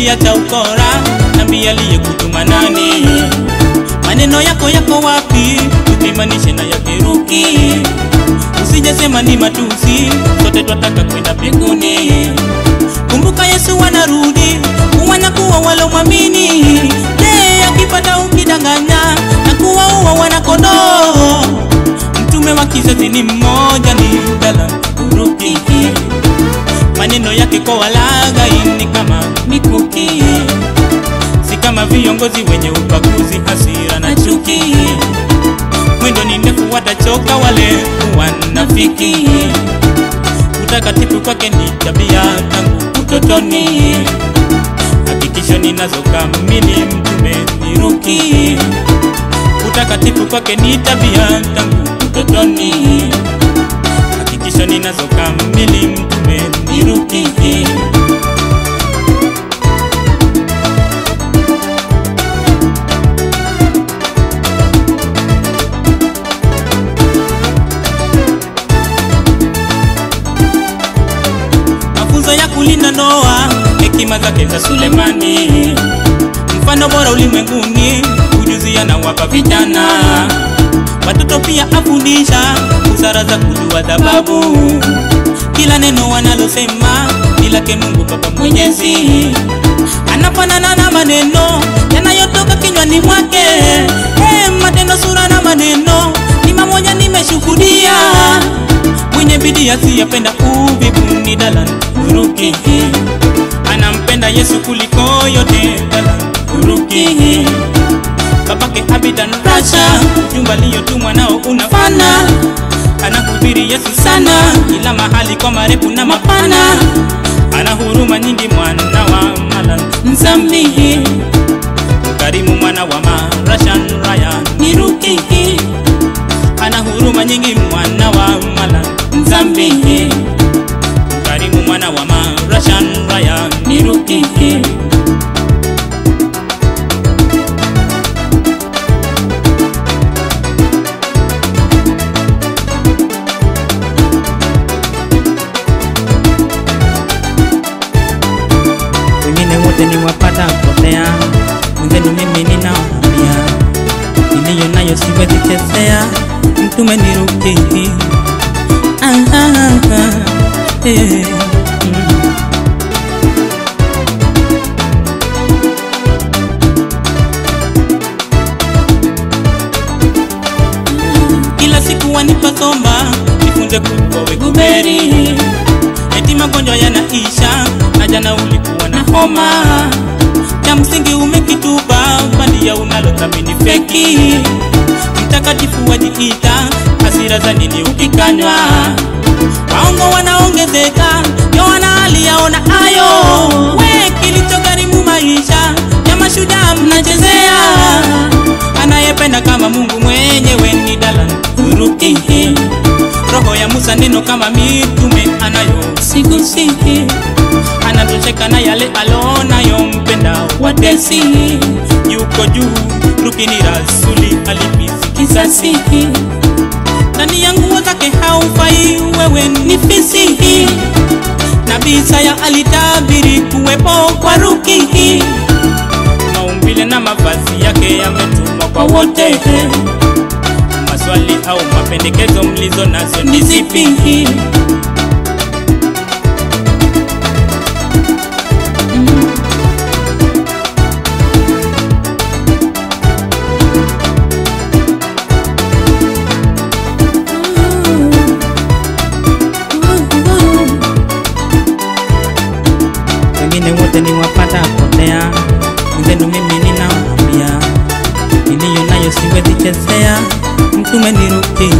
acha ukora, nambia aliyekutuma nani? Maneno yako wapi? Usimanishe na yake Ruki. Usije sema ni matusi, sote twataka kwenda mbinguni. Kumbuka Yesu anarudi, wanakuwa walomwamini. Je, akipata ukidanganya na kuwaua wanakondoo? Mtume wa kizazi ni mmoja, ni Dalan Ruki. Maneno yake kwa walaghai ni kama mikuki, si kama viongozi wenye ubaguzi, hasira na chuki. Mwendo ni ndefu, watachoka wale wanafiki. Utakatifu kwake ni tabia tangu utotoni, hakikisho ninazo kamili. Mtume ni Ruki. Utakatifu kwake ni tabia tangu utotoni, hakikisho ninazo kamili. Mtume ni Ruki. Mafunzo ya kulinda ndoa, hekima zake za Sulemani. Mfano bora ulimwenguni, ujuzi anawapa vijana. Watoto pia afundisha, busara za kujua sababu. Kila neno wanalosema ni lake Mungu Baba Mwenyezi. Anafanana na maneno yanayotoka kinywani mwake. Matendo, sura na maneno ni mamoja, nimeshuhudia. Mwenye bidii asiyependa uvivu ni Dalan Ruki. Anampenda Yesu kuliko yote, Dalan Ruki. Babake Abidan Rasha, jumba liyotumwa nao unafana. Anahubiri Yesu sana, kila mahali kwa marefu na mapana. Ana huruma nyingi, mwana wa Malan Nzambi. Karimu mwana wa Marashan Raya ni Ruki. Ana huruma nyingi, mwana wa Malan Nzambi. Karimu mwana wa Marashan Raya ni Ruki. Wengine wote ni wapata potea, mwenzenu mimi ninawaambia, niliyo nayo siwezi chezea. Mtume ni Ruki. Kila siku wanipa somba, nifunze kukowe kuberi. Eti magonjwa yanaisha, na jana ulikuwa na homa. Cha msingi umekitupa, bandia unalothamini feki. Mtakatifu wajiita, hasira za nini ukikanywa? Waongo wanaongezeka, Yohana hali yaona ayo. We, kilichogharimu maisha ya mashujaa mnachezea. Anayependa kama Mungu mwenyewe ni Dalan Ruki. Roho ya Musa, neno kama mitume anayo sigusi. Anatosheka na yale alonayo, mpenda watesi. Yuko juu, Ruki ni rasuli, alipizi kisasi. Ndani ya nguo zake haufai, wewe ni fisi. Nabii Isaya alitabiri kuwepo kwa Ruki. Maumbile na mavazi yake yametumwa kwa wote. Maswali au mapendekezo mlizo nazo ni zipi? Wengine wote ni wapata potea, mwenzenu mimi ninawaambia, niliyo nayo siwezi chezea. Mtume ni Ruki.